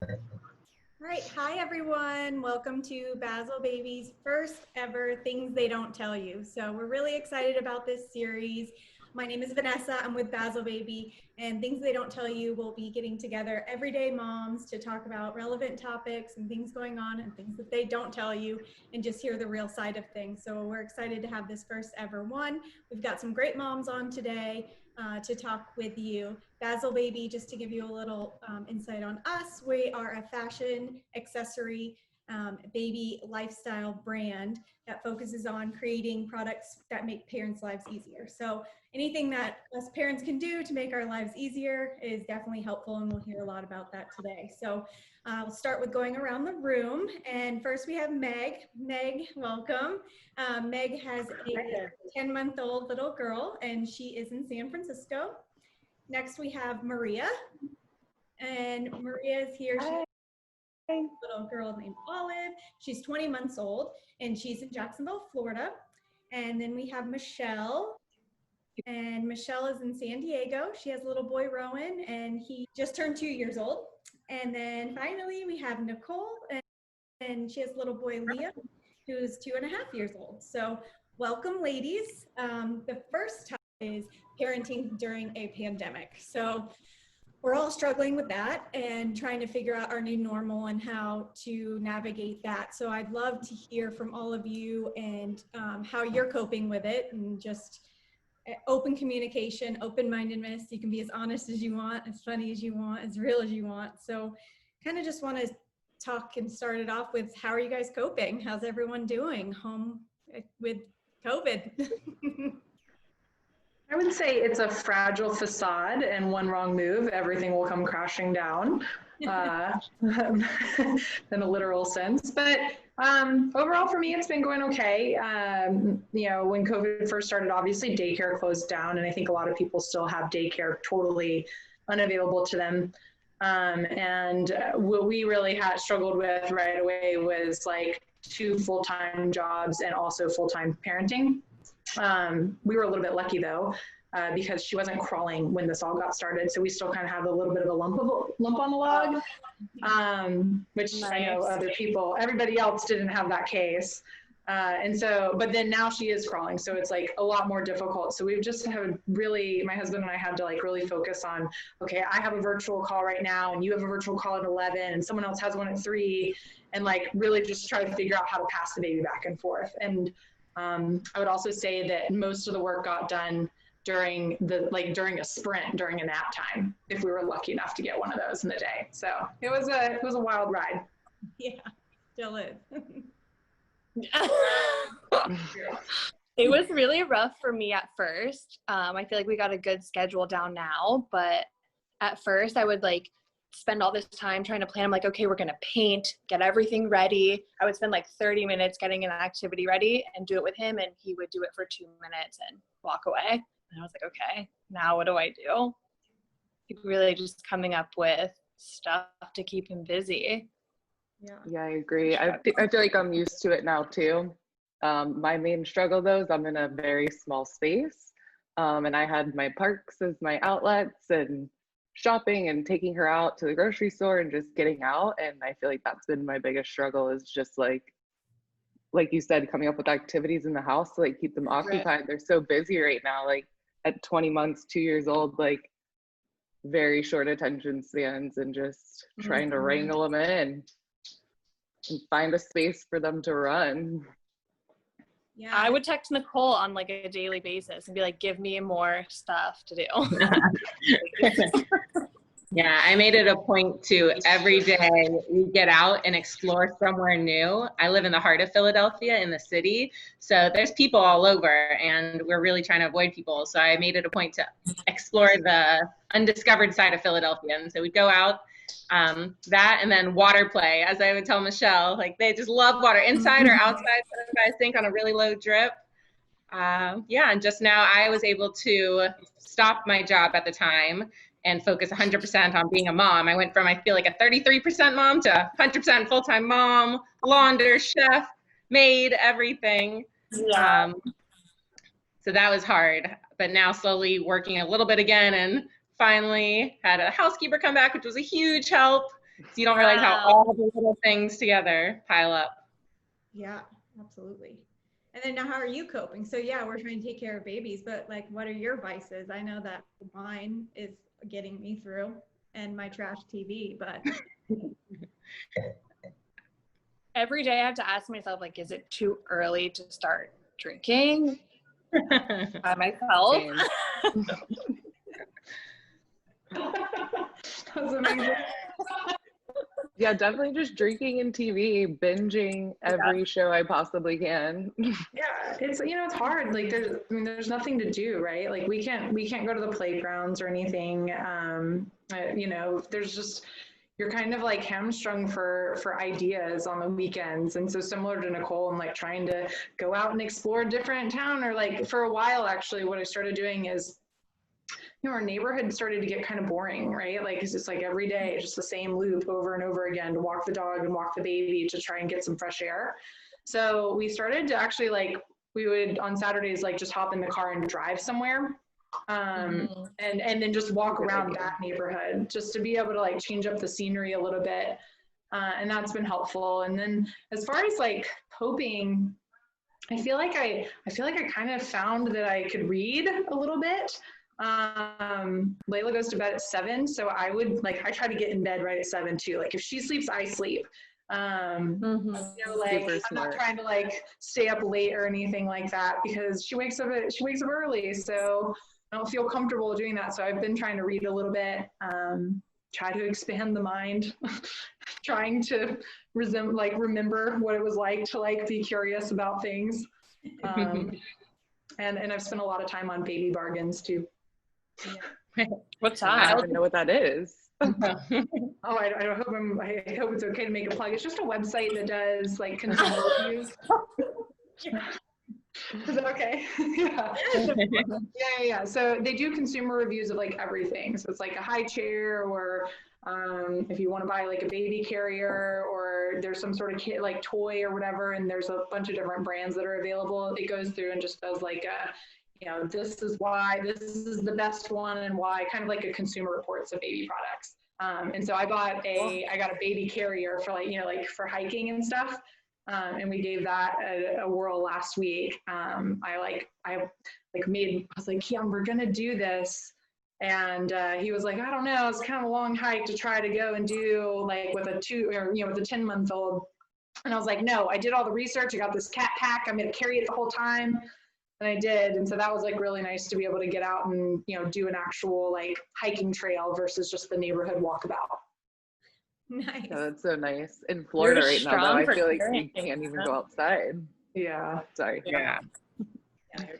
All right, hi everyone. Welcome to Bazzle Baby's first ever Things They Don't Tell You. So we're really excited about this series. My name is Vanessa. I'm with Bazzle Baby, and Things They Don't Tell You will be getting together everyday moms to talk about relevant topics and things going on and things that they don't tell you and just hear the real side of things. So we're excited to have this first ever one. We've got some great moms on today to talk with you. Bazzle Baby, just to give you a little insight on us, we are a fashion accessory baby lifestyle brand that focuses on creating products that make parents' lives easier. So anything that us parents can do to make our lives easier is definitely helpful, and we'll hear a lot about that today. So we'll start with going around the room, and first we have Meg. Meg, welcome. Meg has a 10-month-old little girl, and she is in San Francisco. Next, we have Maria, and Maria is here. She's a little girl named Olive. She's 20 months old, and she's in Jacksonville, Florida. And then we have Michelle, and Michelle is in San Diego. She has a little boy, Rowan, and he just turned 2 years old. And then finally, we have Nicole, and she has a little boy, Liam, who's 2.5 years old. So welcome, ladies. The first topic is parenting during a pandemic. So we're all struggling with that and trying to figure out our new normal and how to navigate that. So I'd love to hear from all of you and how you're coping with it, and just open communication, open-mindedness. You can be as honest as you want, as funny as you want, as real as you want. So kind of just want to talk and start it off with, how are you guys coping? How's everyone doing home with COVID? I would say it's a fragile facade, and one wrong move, everything will come crashing down in a literal sense. But overall for me, it's been going okay. You know, when COVID first started, obviously daycare closed down, and I think a lot of people still have daycare totally unavailable to them. And what we really had struggled with right away was like 2 full-time jobs and also full-time parenting. We were a little bit lucky though, because she wasn't crawling when this all got started. So we still kind of have a little bit of a lump on the log, which nice. I know other people, everybody else didn't have that case. And so, but then now she is crawling. So it's like a lot more difficult. So we've just had really, my husband and I had to like really focus on, okay, I have a virtual call right now, and you have a virtual call at 11, and someone else has one at 3, and like really just try to figure out how to pass the baby back and forth. And I would also say that most of the work got done during a sprint, during a nap time, if we were lucky enough to get one of those in the day. So it was a wild ride. Yeah, still is. It was really rough for me at first. I feel like we got a good schedule down now, but at first I would like spend all this time trying to plan. I'm like, okay, we're going to paint, get everything ready. I would spend like 30 minutes getting an activity ready and do it with him, and he would do it for 2 minutes and walk away. And I was like, okay, now what do I do? Like really just coming up with stuff to keep him busy. Yeah, I agree. I feel like I'm used to it now too. My main struggle though is I'm in a very small space, and I had my parks as my outlets, and shopping and taking her out to the grocery store and just getting out. And I feel like that's been my biggest struggle, is just like you said, coming up with activities in the house to like keep them occupied. Right. They're so busy right now, like at 20 months, 2 years old, like very short attention spans, and just trying to wrangle them in and find a space for them to run. Yeah, I would text Nicole on like a daily basis and be like, give me more stuff to do. Yeah, I made it a point to every day we get out and explore somewhere new. I live in the heart of Philadelphia, in the city, so there's people all over, and we're really trying to avoid people. So I made it a point to explore the undiscovered side of Philadelphia. And so we'd go out, that, and then water play, as I would tell Michelle, like they just love water, inside or outside, what you guys think, on a really low drip. Yeah, and just now I was able to stop my job at the time and focus 100% on being a mom. I went from, I feel like, a 33% mom to 100% full-time mom, launder, chef, maid, everything. Yeah. So that was hard, but now slowly working a little bit again, and finally had a housekeeper come back, which was a huge help. So you don't realize how all the little things together pile up. Yeah, absolutely. And then now, how are you coping? So yeah, we're trying to take care of babies, but like, what are your vices? I know that mine is getting me through, and my trash TV, but Every day I have to ask myself, like, is it too early to start drinking by myself? That's amazing. Yeah, definitely just drinking and TV, binging every show I possibly can. Yeah, it's, you know, it's hard. Like there's nothing to do, right? Like we can't go to the playgrounds or anything. You know, there's just, you're kind of like hamstrung for ideas on the weekends. And so similar to Nicole, I'm like trying to go out and explore a different town, or like for a while, actually, what I started doing is, you know, our neighborhood started to get kind of boring, right? Like it's just like every day, it's just the same loop over and over again to walk the dog and walk the baby to try and get some fresh air. So we started to actually, like, we would on Saturdays, like just hop in the car and drive somewhere. And then just walk around that neighborhood just to be able to like change up the scenery a little bit. And that's been helpful. And then as far as like coping, I feel like I kind of found that I could read a little bit. Layla goes to bed at 7, so I try to get in bed right at 7 too. Like if she sleeps, I sleep. You know, like I'm not trying to like stay up late or anything like that, because she wakes up early, so I don't feel comfortable doing that. So I've been trying to read a little bit, try to expand the mind, trying to remember what it was like to like be curious about things. And I've spent a lot of time on baby bargains too. What's that? I don't even know what that is. Oh, I hope it's okay to make a plug. It's just a website that does like consumer reviews. Is that okay? Yeah. So they do consumer reviews of like everything. So it's like a high chair, or if you want to buy like a baby carrier, or there's some sort of kid like toy or whatever, and there's a bunch of different brands that are available. It goes through and just does like a, you know, this is why this is the best one and why, kind of like a consumer reports of baby products. And so I got a baby carrier for like, you know, like for hiking and stuff. And we gave that a whirl last week. I was like, yeah, we're gonna do this. And he was like, I don't know, it's kind of a long hike to try to go and do like with a 10-month-old. And I was like, no, I did all the research. I got this cat pack. I'm gonna carry it the whole time. And I did. And so that was like really nice to be able to get out and, you know, do an actual like hiking trail versus just the neighborhood walkabout. Nice. Oh, that's so nice. In Florida right now, though, I feel like you can't even go outside. Yeah. Sorry. Yeah.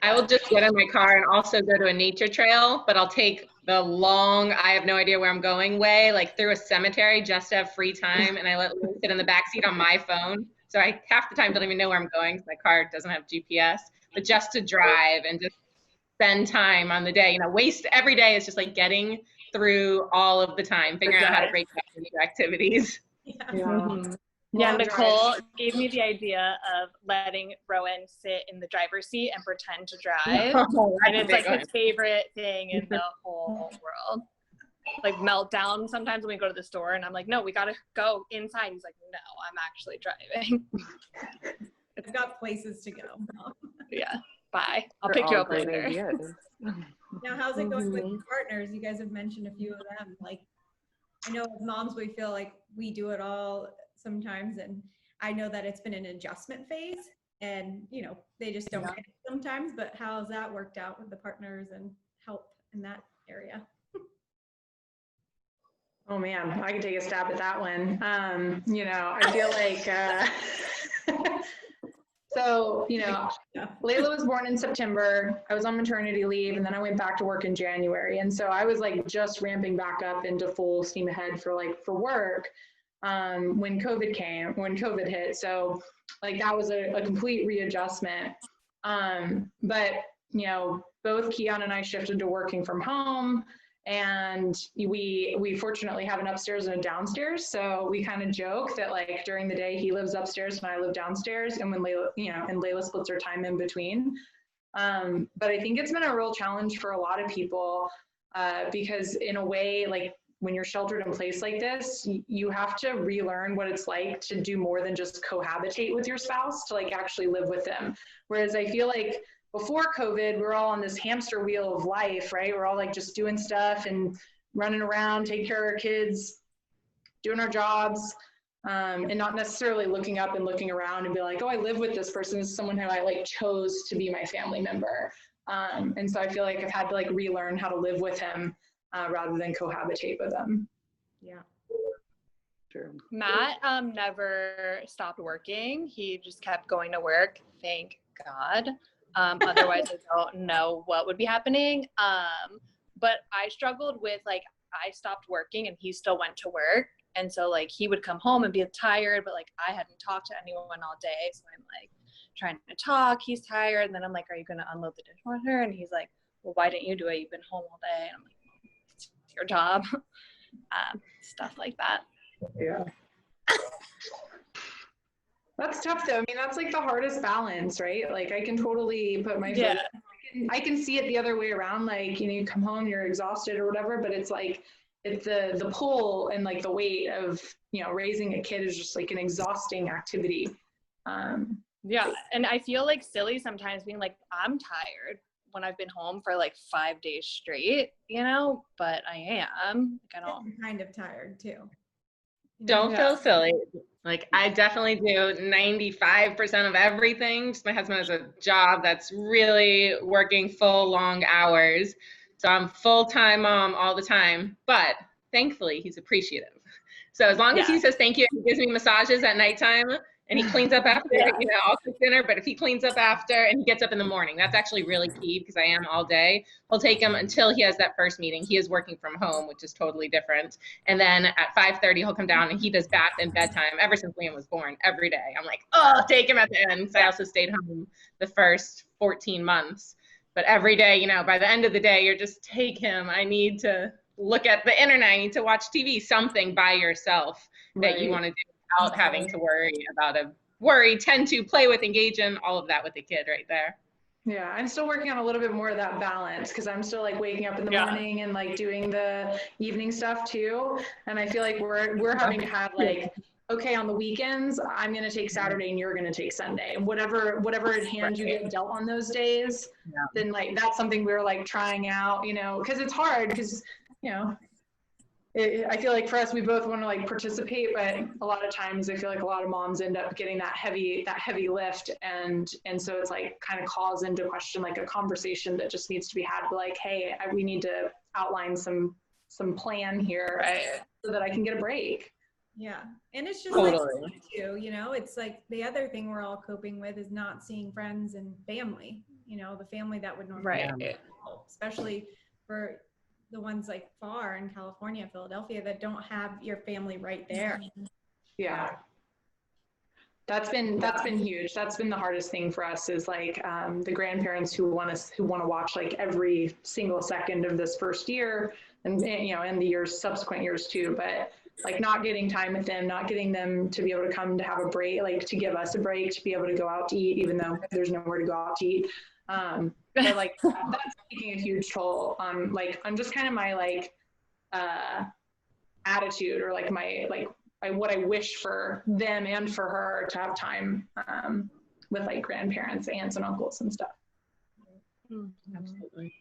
I will just get in my car and also go to a nature trail, but I'll take the long, I have no idea where I'm going way, like through a cemetery just to have free time. And I let Lou sit in the backseat on my phone. So I half the time don't even know where I'm going because my car doesn't have GPS, but just to drive and just spend time on the day, you know, waste every day is just like getting through all of the time, figuring out how to break up into activities. Yeah, Nicole gave me the idea of letting Rowan sit in the driver's seat and pretend to drive. And it's like his favorite thing in the whole world. Like meltdown sometimes when we go to the store and I'm like, no, we gotta go inside. He's like, no, I'm actually driving. I've got places to go. Yeah, bye. I'll pick you up later. Now, how's it going with your partners? You guys have mentioned a few of them. Like, I know as moms, we feel like we do it all sometimes, and I know that it's been an adjustment phase, and you know they just don't get it sometimes. But how's that worked out with the partners and help in that area? Oh man, I can take a stab at that one. You know, I feel like so, you know, Layla was born in September. I was on maternity leave, and then I went back to work in January. And so I was like just ramping back up into full steam ahead for work when COVID hit. So like that was a complete readjustment. But you know, both Keon and I shifted to working from home. And we fortunately have an upstairs and a downstairs. So we kind of joke that like during the day he lives upstairs and I live downstairs, and when Layla splits her time in between. But I think it's been a real challenge for a lot of people because in a way, like when you're sheltered in place like this, you have to relearn what it's like to do more than just cohabitate with your spouse, to like actually live with them. Whereas I feel like before COVID, we're all on this hamster wheel of life, right? We're all like just doing stuff and running around, taking care of our kids, doing our jobs, and not necessarily looking up and looking around and be like, oh, I live with this person. This is someone who I like chose to be my family member. And so I feel like I've had to like relearn how to live with him rather than cohabitate with him. Yeah. True. Matt never stopped working. He just kept going to work. Thank God. Otherwise, I don't know what would be happening. But I struggled with like, I stopped working and he still went to work. And so like he would come home and be tired, but like I hadn't talked to anyone all day. So I'm like trying to talk, he's tired. And then I'm like, are you going to unload the dishwasher? And he's like, well, why didn't you do it? You've been home all day. And I'm like, it's your job. Stuff like that. Yeah. That's tough though. I mean, that's like the hardest balance, right? Like I can totally put my foot, I can see it the other way around. Like, you know, you come home, you're exhausted or whatever, but it's like, it's the pull and like the weight of, you know, raising a kid is just like an exhausting activity. Yeah. And I feel like silly sometimes being like, I'm tired when I've been home for like 5 days straight, you know, but I am. Like, I don't. I'm kind of tired too. Don't feel silly. Like I definitely do 95% of everything. Just my husband has a job that's really working full long hours. So I'm full-time mom all the time, but thankfully he's appreciative. So as long as he says thank you, he gives me massages at nighttime and he cleans up after, you know, I'll cook dinner, but if he cleans up after and he gets up in the morning, that's actually really key because I am all day. We'll take him until he has that first meeting. He is working from home, which is totally different. And then at 5:30, he'll come down and he does bath and bedtime ever since Liam was born every day. I'm like, oh, take him at the end. So I also stayed home the first 14 months. But every day, you know, by the end of the day, you're just take him. I need to look at the internet. I need to watch TV, something by yourself that you want to do without having to worry about tend to, play with, engage in, all of that with the kid right there. Yeah, I'm still working on a little bit more of that balance because I'm still like waking up in the morning and like doing the evening stuff too. And I feel like we're having to have like, okay, on the weekends, I'm going to take Saturday and you're going to take Sunday. And whatever hand you get dealt on those days, then like that's something we're like trying out, you know, because it's hard because, you know, I feel like for us, we both want to like participate, but a lot of times I feel like a lot of moms end up getting that heavy lift. And so it's like kind of calls into question like a conversation that just needs to be had, like, hey, we need to outline some plan here so that I can get a break. Yeah. And it's just like too, you know, it's like the other thing we're all coping with is not seeing friends and family, you know, the family that would normally help, especially for the ones like far in California, Philadelphia, that don't have your family right there. Yeah. That's been huge. That's been the hardest thing for us is like the grandparents who want to watch like every single second of this first year and, you know, and the subsequent years too, but like not getting time with them, not getting them to be able to come to have a break, like to give us a break, to be able to go out to eat, even though there's nowhere to go out to eat. But like that's taking a huge toll on like on just kind of my like attitude or like my like what I wish for them and for her to have time with like grandparents, aunts and uncles and stuff. Absolutely.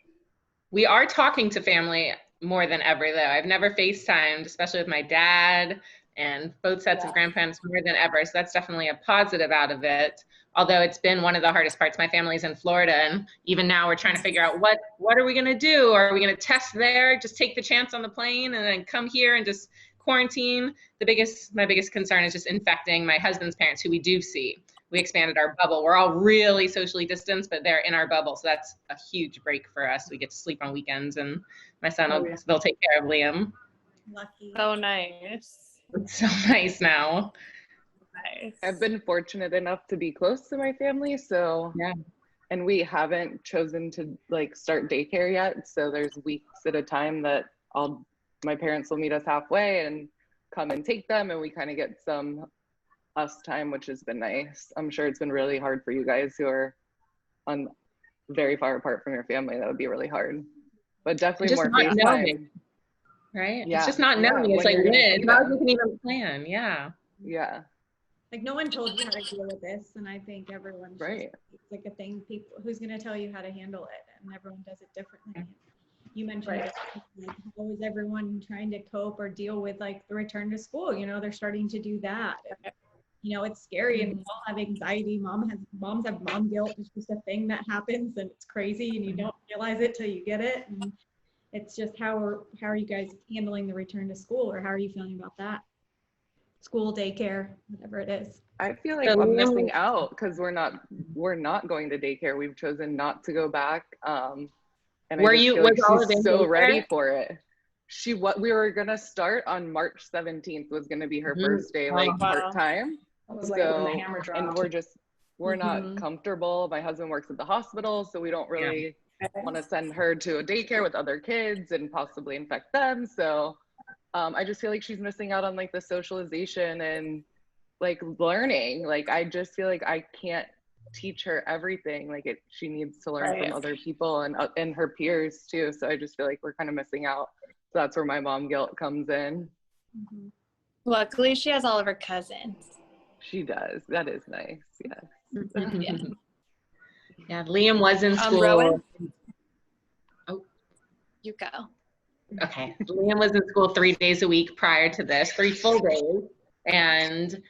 We are talking to family more than ever though. I've never FaceTimed, especially with my dad and both sets of grandparents more than ever. So that's definitely a positive out of it. Although it's been one of the hardest parts. My family's in Florida, and even now we're trying to figure out what are we going to do? Are we going to test there, just take the chance on the plane and then come here and just quarantine? My biggest concern is just infecting my husband's parents, who we do see. We expanded our bubble. We're all really socially distanced, but they're in our bubble. So that's a huge break for us. We get to sleep on weekends, and my son, they'll take care of Liam. Lucky. So nice. It's so nice now. Nice. I've been fortunate enough to be close to my family, so and we haven't chosen to like start daycare yet. So there's weeks at a time that my parents will meet us halfway and come and take them, and we kind of get some us time, which has been nice. I'm sure it's been really hard for you guys who are on very far apart from your family. That would be really hard, but definitely more FaceTime. right? Yeah. It's just not knowing. Yeah, It's when like you're gonna when, see how them. you can even plan. Yeah. Yeah, Like no one told you how to deal with this, and I think everyone's right. just, it's like a thing. People, who's going to tell you how to handle it, and everyone does it differently. You mentioned Right. like, how is everyone trying to cope or deal with like the return to school? You know, they're starting to do that. You know, it's scary, and we all have anxiety. Moms have mom guilt. It's just a thing that happens, and it's crazy, and you don't realize it till you get it. And it's just how are you guys handling the return to school, or how are you feeling about that? School, daycare, whatever it is. I feel like So I'm Liam, missing out because we're not going to daycare. We've chosen not to go back. And I just feel like was Olive she's in so ready daycare? for it. We were gonna start on March 17th was gonna be her first day, like Wow. part-time. That was like when the hammer And dropped. we're not comfortable. My husband works at the hospital, so we don't really want to send her to a daycare with other kids and possibly infect them. So I just feel like she's missing out on like the socialization and like learning. Like I just feel like I can't teach her everything. Like she needs to learn from other people and her peers too. So I just feel like we're kind of missing out. So that's where my mom guilt comes in. Luckily, she has all of her cousins. She does. That is nice. Yes. Yeah. Yeah, Liam was in school. Rowan? You go. Okay. Liam was in school 3 days a week prior to this, 3 full days, and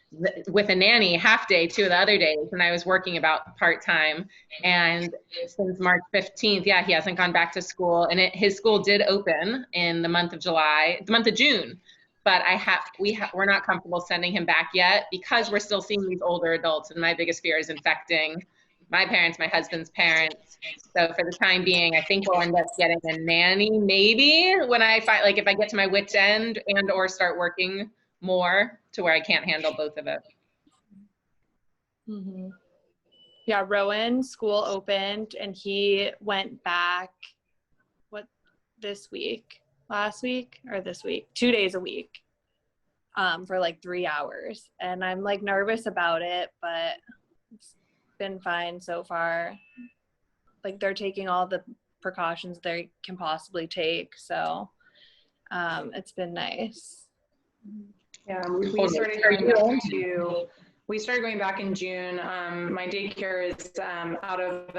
with a nanny half day 2 of the other days. And I was working about part-time. And since March 15th, yeah, he hasn't gone back to school. And his school did open in the month of June. But we're not comfortable sending him back yet because we're still seeing these older adults. And my biggest fear is infecting my parents, my husband's parents. So for the time being, I think we'll end up getting a nanny maybe when I find, like if I get to my wit's end and or start working more to where I can't handle both of it. Yeah, Rowan school opened and he went back last week or this week, 2 days a week for like 3 hours. And I'm like nervous about it, but it's been fine so far. Like they're taking all the precautions they can possibly take. So it's been nice. Yeah, we started going back in June. My daycare is out of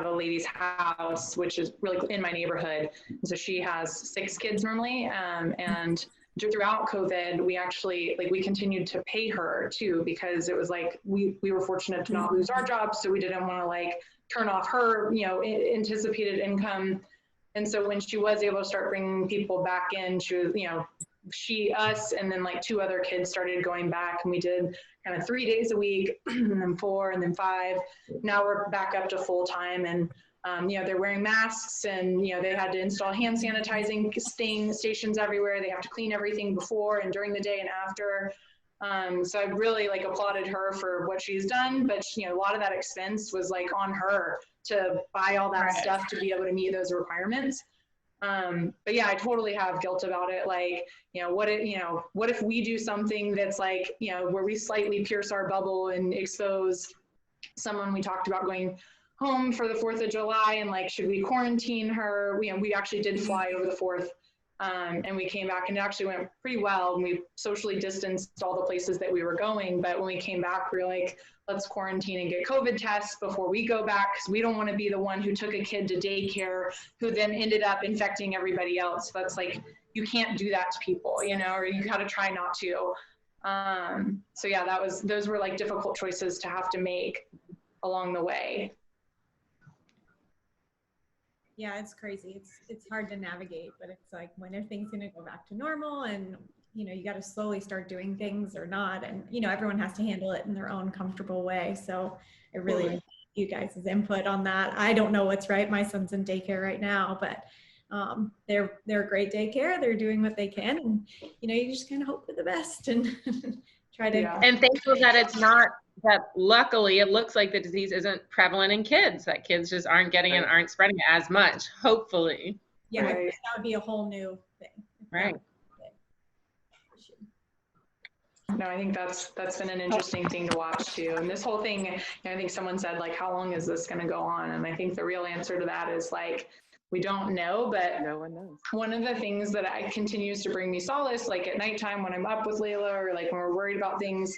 a lady's house, which is really in my neighborhood. So she has 6 kids normally, and throughout COVID, we continued to pay her too, because it was like we were fortunate to not lose our jobs, so we didn't want to like turn off her anticipated income. And so when she was able to start bringing people back in, she was us and then like 2 other kids started going back, and we did kind of 3 days a week and then 4 and then 5. Now we're back up to full time, and they're wearing masks, and they had to install hand sanitizing stations everywhere. They have to clean everything before and during the day and after. So I really like applauded her for what she's done, but a lot of that expense was like on her to buy all that stuff to be able to meet those requirements. But yeah, I totally have guilt about it. Like, what if we do something that's like, where we slightly pierce our bubble and expose someone. We talked about going home for the 4th of July and like, should we quarantine her? We actually did fly over the 4th. And we came back and it actually went pretty well. And we socially distanced all the places that we were going. But when we came back, we were like, let's quarantine and get COVID tests before we go back, because we don't want to be the one who took a kid to daycare who then ended up infecting everybody else. That's like, you can't do that to people, or you got to try not to. So yeah, those were like difficult choices to have to make along the way. Yeah, it's crazy. It's hard to navigate, but it's like, when are things going to go back to normal? And you got to slowly start doing things or not. And everyone has to handle it in their own comfortable way. So I really appreciate you guys' input on that. I don't know what's right. My son's in daycare right now, but they're a great daycare. They're doing what they can, and you just kind of hope for the best and try to. Yeah. And thankful that it's not. That luckily it looks like the disease isn't prevalent in kids, that kids just aren't getting and aren't spreading it as much, hopefully. Yeah, I think that would be a whole new thing. Right. No, I think that's been an interesting thing to watch too. And this whole thing, I think someone said like, how long is this going to go on? And I think the real answer to that is like, we don't know, but No one knows. one of the things that continues to bring me solace, like at nighttime when I'm up with Layla, or like when we're worried about things,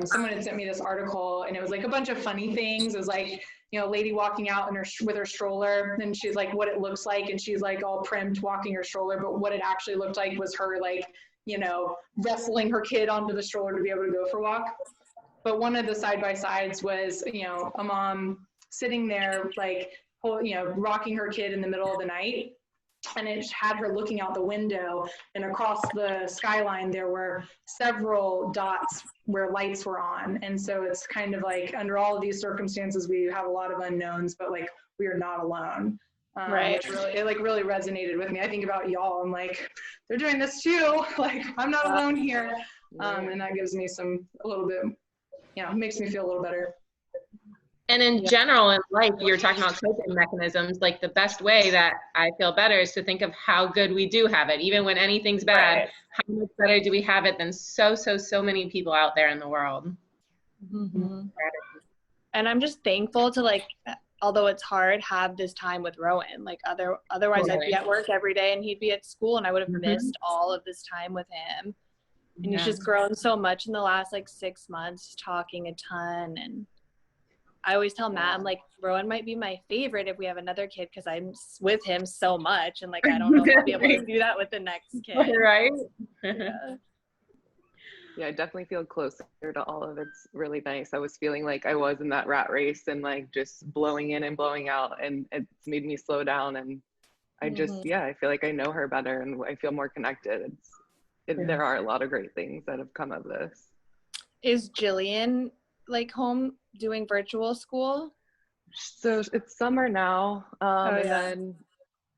someone had sent me this article, and it was like a bunch of funny things. It was like, you know, a lady walking out in with her stroller, and she's like, what it looks like, and she's like all primed walking her stroller, but what it actually looked like was her, like, you know, wrestling her kid onto the stroller to be able to go for a walk. But one of the side-by-sides was, you know, a mom sitting there, like, you know, rocking her kid in the middle of the night, and it had her looking out the window, and across the skyline there were several dots where lights were on. And so it's kind of like, under all of these circumstances, we have a lot of unknowns, but like, we are not alone. Right. It like really resonated with me. I think about y'all, I'm like, they're doing this too. Like, I'm not alone here. And that gives me a little bit, you know, makes me feel a little better. And in general in life, you're talking about coping mechanisms. Like, the best way that I feel better is to think of how good we do have it. Even when anything's bad, Right. how much better do we have it than so many people out there in the world? Mm-hmm. And I'm just thankful to, like, although it's hard, have this time with Rowan. Like, otherwise I'd be at work every day and he'd be at school, and I would have missed all of this time with him. And he's just grown so much in the last like 6 months, talking a ton. And I always tell Matt, I'm like, Rowan might be my favorite if we have another kid, because I'm with him so much, and like, I don't know if I'll be able to do that with the next kid. Right? Yeah, I definitely feel closer to all of it's really nice. I was feeling like I was in that rat race and like just blowing in and blowing out, and it's made me slow down. And I just, I feel like I know her better and I feel more connected. There are a lot of great things that have come of this. Is Jillian like home doing virtual school? So it's summer now. And then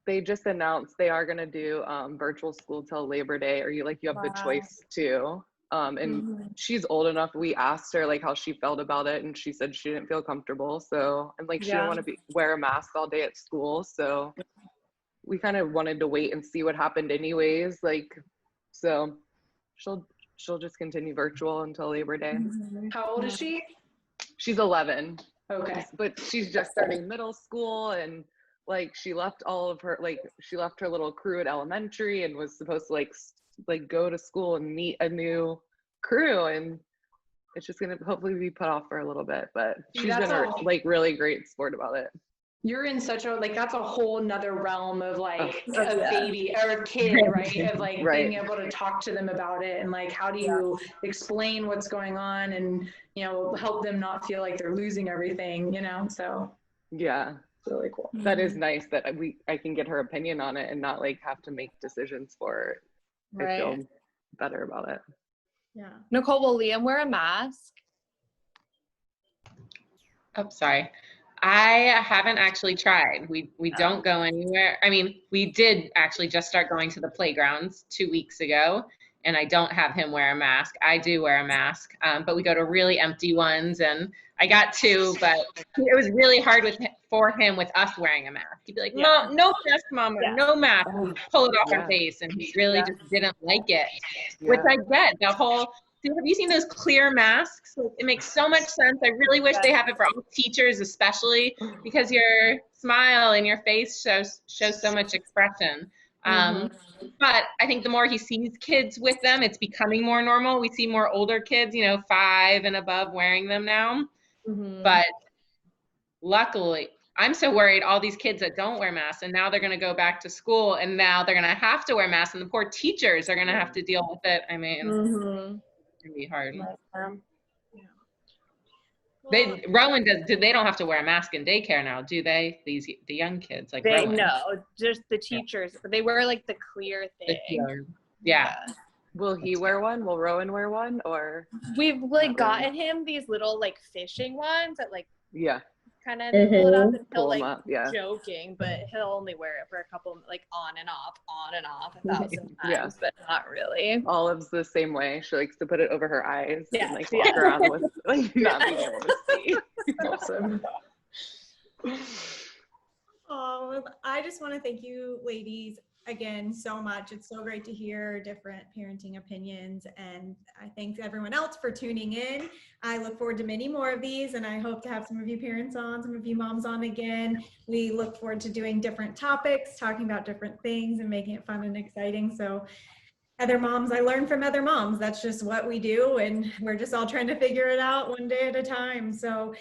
they just announced they are going to do virtual school till Labor Day, or you have the choice to. And she's old enough. We asked her like how she felt about it, and she said she didn't feel comfortable. So, and like she didn't want to wear a mask all day at school. So we kind of wanted to wait and see what happened anyways. Like, so she'll just continue virtual until Labor Day. How old is she? She's 11. Okay. But she's just starting middle school, and like she left her little crew at elementary and was supposed to like go to school and meet a new crew, and it's just gonna hopefully be put off for a little bit, but she's been a really great sport about it. You're in such a, like, that's a whole nother realm of like a baby or a kid, right? Of like being able to talk to them about it, and like, how do you explain what's going on, and, you know, help them not feel like they're losing everything, you know? So yeah, really cool. That is nice that I can get her opinion on it and not like have to make decisions for her. I feel better about it. Yeah. Nicole, will Liam wear a mask? Oh, sorry. I haven't actually tried. We don't go anywhere. I mean, we did actually just start going to the playgrounds 2 weeks ago, and I don't have him wear a mask. I do wear a mask, but we go to really empty ones, and I got 2, but it was really hard for him with us wearing a mask. He'd be like, "Mom, no mask, Mama, no mask." We'd pull it off our face, and he really just didn't like it, which I get. The whole, have you seen those clear masks? It makes so much sense. I really wish they have it for all teachers, especially because your smile and your face shows so much expression. But I think the more he sees kids with them, it's becoming more normal. We see more older kids, 5 and above, wearing them now. But luckily, I'm so worried, all these kids that don't wear masks, and now they're going to go back to school, and now they're going to have to wear masks, and the poor teachers are going to have to deal with it. I mean, it's going to be hard. Rowan they don't have to wear a mask in daycare now, do they? The young kids, like Rowan. No, just the teachers. They wear like the clear thing. Yeah. Will he wear one? Will Rowan wear one? Or we've like gotten him these little like fishing ones that like kind of pull it up and he'll like joking, but he'll only wear it for a couple, like on and off 1,000 times, but not really. Olive's the same way. She likes to put it over her eyes and like walk around with like not being able to see. Awesome. Oh, I just want to thank you ladies again so much. It's so great to hear different parenting opinions, and I thank everyone else for tuning in. I look forward to many more of these, and I hope to have some of you parents on, some of you moms on again. We look forward to doing different topics, talking about different things, and making it fun and exciting. So other moms, I learn from other moms. That's just what we do, and we're just all trying to figure it out one day at a time. So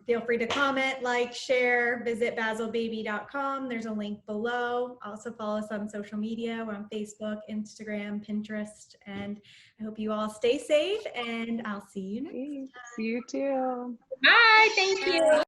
feel free to comment, like, share, visit bazzlebaby.com. There's a link below. Also follow us on social media. We're on Facebook, Instagram, Pinterest, and I hope you all stay safe, and I'll see you next time. See you too. Bye. Thank you.